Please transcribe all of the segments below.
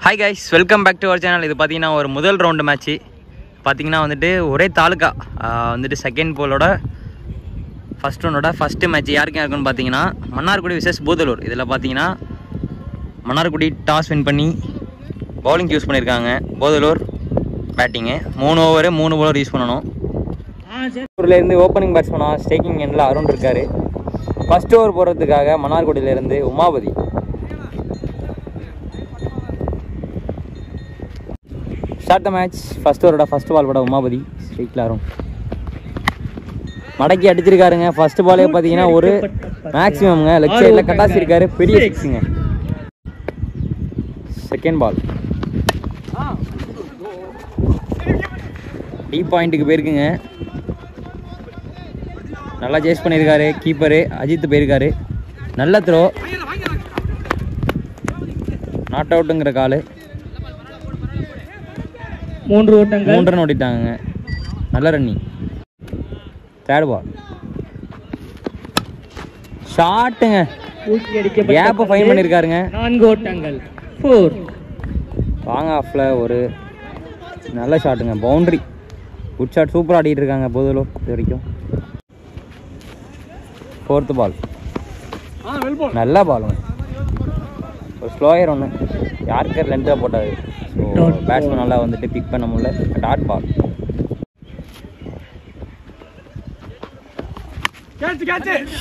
Hi guys, welcome back to our channel. இது பார்த்தீங்கன்னா ஒரு முதல் ரவுண்டு மேட்ச்சு. பார்த்தீங்கன்னா வந்துட்டு ஒரே தாலுக்கா வந்துட்டு செகண்ட் போலோட ஃபஸ்ட் ரவுண்டோட ஃபஸ்ட்டு மேட்ச் யாருக்கும் இருக்குன்னு பார்த்தீங்கன்னா மன்னார்குடி விசஸ் பூதலூர். இதில் பார்த்தீங்கன்னா மன்னார்குடி டாஸ் வின் பண்ணி பவுலிங் யூஸ் பண்ணியிருக்காங்க. Budalur batting 3 over 3 bowler use பண்ணணும். ஊர்லேருந்து ஓப்பனிங் பேட்ஸ்மேனாக ஸ்டேக்கிங் எண்டில் அருண் இருக்கார். ஃபஸ்ட் ஓவர் போடுறதுக்காக மன்னார்குடியிலேருந்து Umapathi. Start the match. First ஓவரோட ஃபஸ்ட் பால் போட உமாபதி ஸ்ட்ரைக்கில் அருண் மடக்கி அடிச்சிருக்காருங்க. ஃபஸ்ட் பாலே பார்த்தீங்கன்னா ஒரு மேக்ஸிமம்ங்க லெக் சைடில் கட்டாசிருக்காரு, பெரிய சிக்ஸுங்க. செகண்ட் பால் டீப் பாயிண்ட்டுக்கு போயிருக்குங்க. நல்லா சேஸ் பண்ணியிருக்காரு கீப்பரு அஜித் போயிருக்காரு. நல்ல த்ரோ, நாட் அவுட்டுங்கிற காலு. 3 ரன் ஓடிட்டாங்க. நல்ல ரன்னிங். தேர்ட் பால் ஷாட்டுங்க, கேப்பை ஃபைன் பண்ணியிருக்காருங்க. 4 ஓட்டங்கள் 4. வாங்க ஆஃப்ல ஒரு நல்ல ஷாட்டுங்க, பவுண்ட்ரி. குட் ஷாட், சூப்பராக ஆடிட்டு இருக்காங்க பூதலூர் இது வரைக்கும். ஃபோர்த்து பால் நல்ல பாலுங்க, ஒரு ஸ்லோயர் ஒன்று யார்கர் லென்த்தாக போட்டாரு. ஸோ பேட்ஸ்மேன் நல்லா வந்துட்டு பிக் பண்ண முடியல. டாட் பால்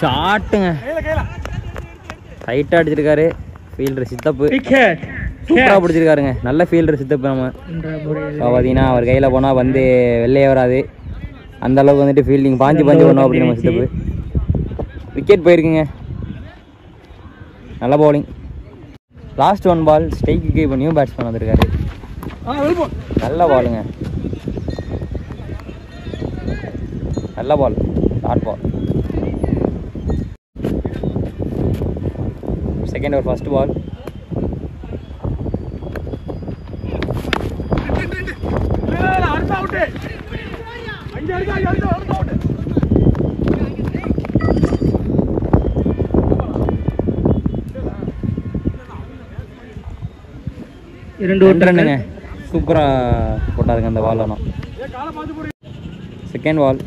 ஷாட்டுங்க, டைட்டாக அடிச்சிருக்காரு. ஃபீல்டர் சித்தப்பு சூப்பராக பிடிச்சிருக்காருங்க. நல்ல ஃபீல்டர் சித்தப்பு. நம்ம பார்த்தீங்கன்னா அவர் கையில் போனால் வந்து வெளியே வராது, அந்த அளவுக்கு வந்துட்டு ஃபீல்டிங் பாஞ்சு பண்ணோம் அப்படின்னு நம்ம சித்தப்பு. விக்கெட் போயிருக்குங்க. நல்ல பவுலிங். லாஸ்ட் 1 பால் ஸ்ட்ரைக்கு இப்போ நியூ பேட்ஸ்மேன் வந்திருக்காரு. நல்ல பாலுங்க, நல்ல ball. Dot ball. Second over first ball ரெண்டு ரன்னுங்க. சூப்பராக போட்டாருங்க அந்த பால். ஆனால் செகண்ட் பால்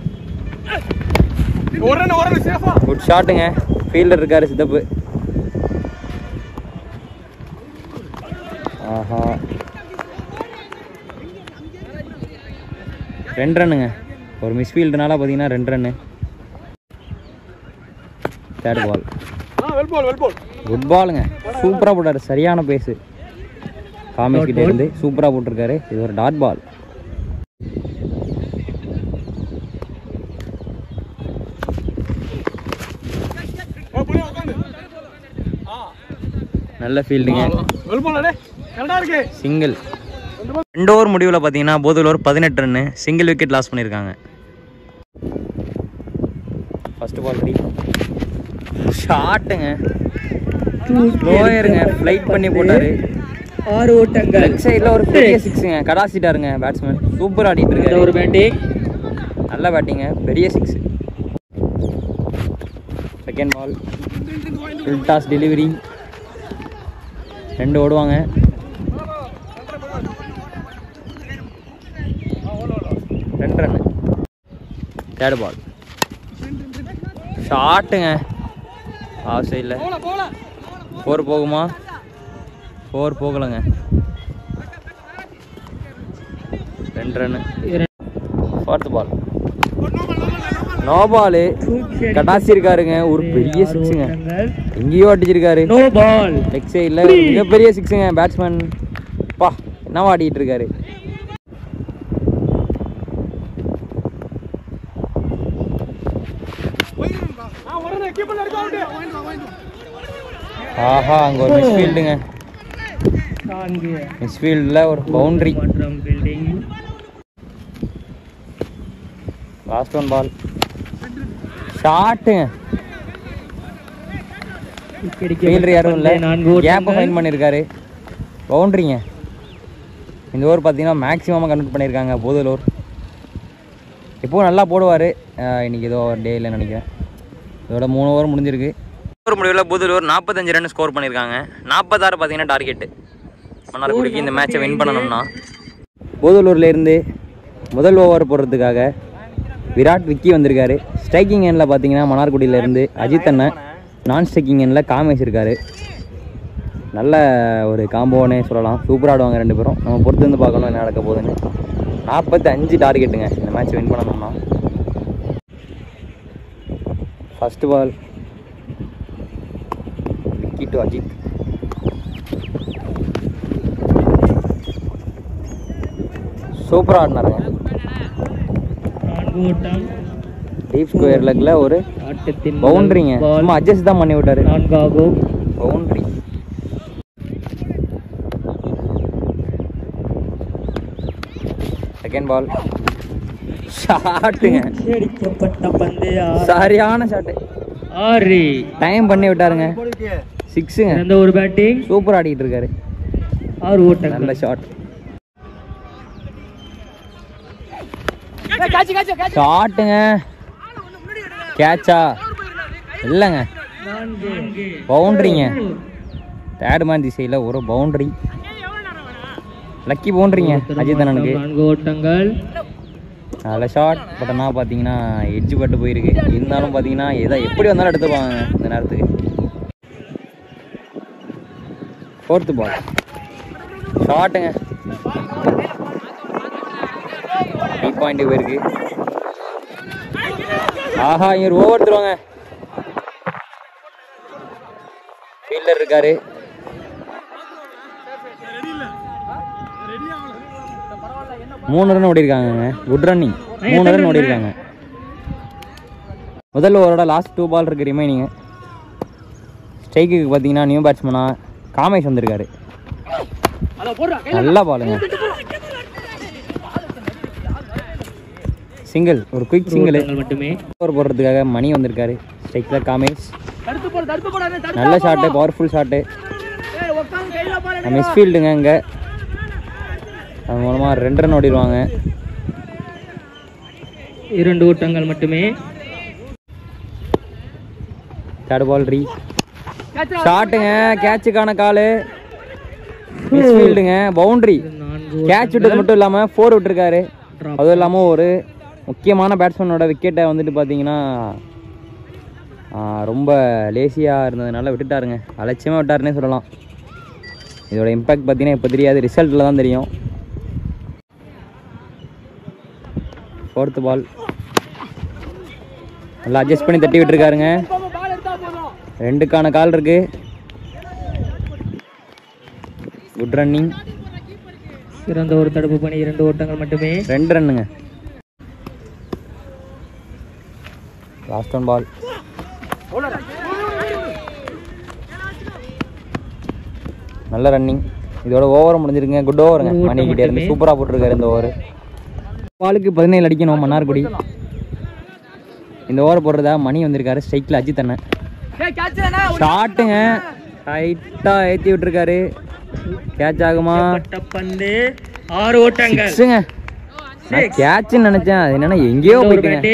குட் ஷாட்டுங்க, ஃபீல்டர் இருக்காரு சித்தப்பு. ஆஹா, 2 ரன்னுங்க. ஒரு மிஸ் ஃபீல்டுனால பார்த்தீங்கன்னா 2 ரன்னு. தேர்ட் பால் குட் பாலுங்க, சூப்பராக போட்டார். சரியான பேஸு காமேஷ் கிட்டே இருந்து சூப்பராக போட்டிருக்காரு. இது ஒரு டாட் பால். நல்ல ஃபீல்டுங்க, சிங்கிள். 2 ஓவர் முடிவில் பார்த்தீங்கன்னா Budalur 18 run, single wicket loss பண்ணியிருக்காங்க. ஃபர்ஸ்ட் பால் ரெடி, ஷாட்டுங்க, ஸ்லோயருங்க, ஃப்ளைட் பண்ணி போட்டார். 6 ஓட்டங்கள். லெக் சைடில் ஒரு பெரிய சிக்ஸுங்க, கடாசிட்டாருங்க பேட்ஸ்மேன். சூப்பர் ஆடிட்டு இருக்காரு. ஒரு பேட்டிங், நல்ல பேட்டிங்க, பெரிய six. Second ball full toss delivery. 2 ஓடுவாங்க. ரெண்டு ரன்னு. தேர்ட் பால் ஷாட்டுங்க, ஆஃப் சைடில். 4 போகுமா? 4 போகலைங்க. 2 run. Fourth ball no ball, கட்டாசி இருக்காருங்க. ஒரு பெரிய சிக்ஸுங்க, எங்கேயோ அடிச்சிருக்காரு. லெக் சைடில் மிகப்பெரிய சிக்ஸுங்க. பேட்ஸ்மேன் பா என்னவா ஆடிட்டு இருக்காரு. ஆஹா, அங்கே ஒரு மிஸ் ஃபீல்டுங்க. மிஸ் ஃபீல்டில் ஒரு பவுண்ட்ரி. லாஸ்ட் 1 பால் ஷாட்டுங்க, ஃபீல்டர் யாரும் இல்லை, கேப்பை ஃபைன் பண்ணியிருக்காரு. பவுண்ட்ரிங்க. இந்த ஓவர் பார்த்தீங்கன்னா மேக்ஸிமமாக கன்வெர்ட் பண்ணியிருக்காங்க பூதலூர். இப்போது நல்லா போடுவார். இன்றைக்கி ஏதோ ஒரு டே இல்லைன்னு நினைக்கிறேன். இதோட 3 ஓவர் முடிஞ்சிருக்கு. ஓவர் முடிவில் பூதலூர் 45 ரன் ஸ்கோர் பண்ணியிருக்காங்க. 46 பார்த்தீங்கன்னா டார்கெட்டு. மன்னார்குடிக்கு இந்த மேட்சை வின் பண்ணணும்னா. போதலூர்லேருந்து முதல் ஓவர் போடுறதுக்காக விராட் விக்கி வந்திருக்காரு. ஸ்ட்ரைக்கிங் எண்ணில் பார்த்தீங்கன்னா மன்னார்குடியிலேருந்து அஜித் அண்ணன், நான் ஸ்ட்ரைக்கிங் எண்ணில் காமேஷ் இருக்கார். நல்ல ஒரு காம்போனே சொல்லலாம். சூப்பராக ஆடுவாங்க ரெண்டு பேரும். நம்ம பொறுத்து வந்து பார்க்கணும் என்ன நடக்க போகுதுன்னு. 45 டார்கெட்டுங்க இந்த மேட்ச் வின் பண்ணணும்னா. First ball Vicky to Ajith. சூப்பராக ஆடினாருங்க. டீப் ஸ்கொயர் லெக்ல ஒரு பவுண்டரிங்க. சும்மா அட்ஜஸ்ட் தான் பண்ணி விட்டாரு. பவுண்டரி. செகண்ட் பால் ஷாட்டுங்க. சரியான ஷாட்டு. டைம் பண்ணி விட்டாருங்க. 6ங்க. இந்த ஒரு பேட்டிங் சூப்பர் ஆடிட்டு இருக்காரு. 6 ஓட்டங்கள். நல்ல ஷாட். ஷாட்டுங்க. கேட்சா இல்லைங்க, பவுண்டரிங்க. தேர்ட் மேன் திசையில் ஒரு பவுண்டரி. லக்கி பவுண்டரிங்க அஜித் அண்ணனுக்கு. 4 ஓட்டங்கள். நல்ல ஷாட். பட் ஆனால் பார்த்தீங்கன்னா எட்ஜ் பட்டு போயிருக்கு. இருந்தாலும் பார்த்தீங்கன்னா எப்படி வந்தாலும் எடுத்துப்பாங்க இந்த நேரத்துக்கு. ஃபோர்த்து பால் ஷாட்டுங்க. டீ பாயிண்ட் போயிருக்கு. ஆஹா, இவர் ஓவர் தருவாங்க. ஃபீல்டர் இருக்காரு. மூணு ரன் ஓடி இருக்காங்க. Good running. 3 ரன் ஓடி இருக்காங்க. முதல் ஓவரோட லாஸ்ட் 2 பால் இருக்கு ரிமைனிங். ஸ்ட்ரைக்குக்கு பார்த்தீங்கன்னா நியூ பேட்ஸ்மேனா காமேஷ் வந்திருக்காரு. நல்ல பாலுங்க. சிங்கிள், ஒரு குயிக் சிங்கிள் மட்டுமே. ஓவர் போடுறதுக்காக மணி வந்திருக்காரு. ஸ்ட்ரைக்கில் காமேஷ். நல்ல ஷாட்டு, பவர்ஃபுல் ஷாட்டு. மிஸ்ஃபீல்டுங்க இங்கே. அது மூலமாக 2 ரன் ஓடிடுவாங்க. 2 ஓட்டங்கள் மட்டுமே. தேர்ட் பால் ரீ ஷாட்டுங்க. கேட்சுக்கான காலு. மிஸ்ஃபீல்டுங்க. பவுண்டரி. கேட்ச் விட்டது மட்டும் இல்லாமல் 4 விட்டுருக்காரு. அதுவும் இல்லாமல் ஒரு முக்கியமான பேட்ஸ்மேனோட விக்கெட்டை வந்துட்டு பார்த்தீங்கன்னா ரொம்ப லேசியாக இருந்ததுனால விட்டுட்டாருங்க. அலட்சியமாக விட்டாருன்னே சொல்லலாம். இதோட இம்பேக்ட் பார்த்தீங்கன்னா இப்போ தெரியாது, ரிசல்ட்டில் தான் தெரியும். ஃபோர்த்து பால் நல்லா அட்ஜஸ்ட் பண்ணி தட்டி விட்டுருக்காருங்க. 2க்கான கால் இருக்கு. Good running. சிறந்த ஒரு தடுப்பு பணி. 2 ஓட்டங்கள் மட்டுமே. 2 ரன்னுங்க. லாஸ்ட் ஒன் பால். நல்ல ரன்னிங். இதோட ஓவர் முடிஞ்சிருக்குங்க. குட் ஓவருங்க. மணிக்கிட்டே இருந்து சூப்பராக போட்டிருக்காரு இந்த ஓவர். பாலுக்கு 17 அடிக்கணும் மன்னார்குடி. இந்த ஓவர் போடுறதா மணி வந்திருக்காரு. ஸ்ட்ரைக்கில் அஜித் அண்ணன். ஷாட்டுங்க. டைட்டாக ஏற்றி விட்டுருக்காரு. கேட்ச் ஆகுமா? 6 ஓட்டங்கள். 6ங்க. நான் கேட்ச்னு நினச்சேன். அது என்னன்னா எங்கேயோ போயிட்டேங்க.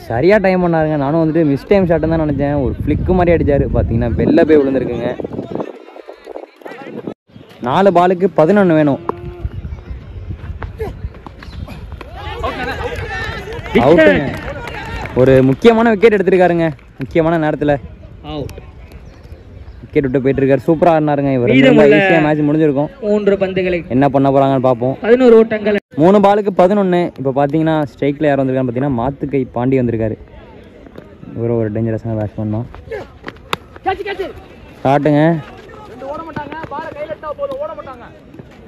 சரியாக டைம் பண்ணாருங்க. நானும் வந்துட்டு மிஸ் டைம் ஷாட்டுன்னு தான் நினச்சேன். ஒரு ஃப்ளிக்கு மாதிரி அடித்தார். பார்த்தீங்கன்னா வெளில போய் விழுந்துருக்குங்க. 4 பாலுக்கு 11 வேணும். அவுட்டுங்க. ஒரு முக்கியமான விக்கெட் எடுத்திருக்காருங்க. முக்கியமான நேரத்தில் விக்கெட் விட்டு போயிட்டு இருக்காரு. சூப்பராக ஆடினாருங்க. இவர் ஈஸியாக மேட்ச் முடிஞ்சிருக்கும். 3 பந்துகளை என்ன பண்ண போகிறாங்கன்னு பார்ப்போம். 11 ஓட்டங்கள். 3 பாலுக்கு 11. இப்போ பார்த்தீங்கன்னா ஸ்ட்ரைக்கில் யார் வந்திருக்கான்னு பார்த்தீங்கன்னா மாத்துக்கை பாண்டி வந்திருக்காரு. இவரும் ஒரு டேஞ்சரஸான பேட்ஸ்மேன் தான். ஷாட்டுங்க.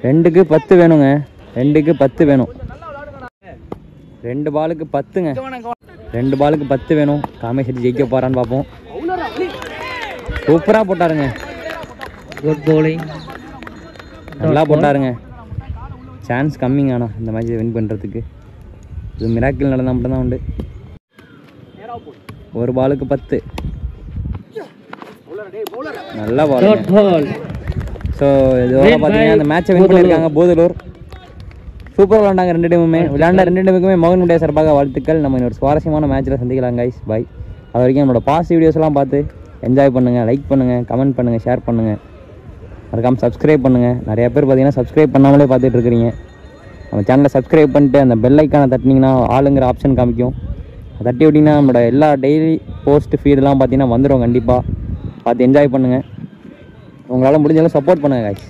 2க்கு 10 வேணுங்க. 2க்கு 10 வேணும். 2 பாலுக்கு 10ங்க. 2 பாலுக்கு 10 வேணும். காமேஷ் ஜெயிக்க போறான்னு பார்ப்போம். சூப்பராக போட்டாருங்க. Good bowling. நல்லா போட்டாருங்க. சான்ஸ் கம்மிங்க. ஆனால் இந்த மேட்ச் வின் பண்ணுறதுக்கு இது மிராக்கிள் நடந்தால் மட்டும்தான் உண்டு. 1 பாலுக்கு 10. நல்லா பால். ஸோ இதோட பார்த்தீங்கன்னா இந்த மேட்சை வின் பண்ணியிருக்காங்க போதலூர். சூப்பராக விளாண்டாங்க 2 டீமுமே. விளையாண்ட 2 டீமுக்குமே மோகன் முடைய சார்பாக வாழ்த்துக்கள். நம்ம இன்னொரு சுவாரஸ்யமான மேட்ச்சில் சந்திக்கலாம் கைஸ். பை. அது வரைக்கும் நம்மளோட பாசிட்டிவ் வீடியோஸ்லாம் பார்த்து என்ஜாய் பண்ணுங்கள். லைக் பண்ணுங்கள், கமெண்ட் பண்ணுங்கள், ஷேர் பண்ணுங்கள். மறக்காமல் சப்ஸ்கிரைப் பண்ணுங்கள். நிறையா பேர் பார்த்தீங்கன்னா சப்ஸ்கிரைப் பண்ணாமலே பார்த்துட்டு இருக்கிறீங்க. நம்ம சேனலை சப்ஸ்கிரைப் பண்ணிட்டு அந்த பெல் ஐக்கானை தட்டினீங்கன்னா ஆளுங்கிற ஆப்ஷன் காமிக்கும். தட்டி விட்டிங்கன்னா நம்மளோட எல்லா டெய்லி போஸ்ட் ஃபீடெல்லாம் பார்த்தீங்கன்னா வந்துடும். கண்டிப்பாக பார்த்து என்ஜாய் பண்ணுங்கள். உங்களால் முடிஞ்சாலும் சப்போர்ட் பண்ணுங்கள் guys.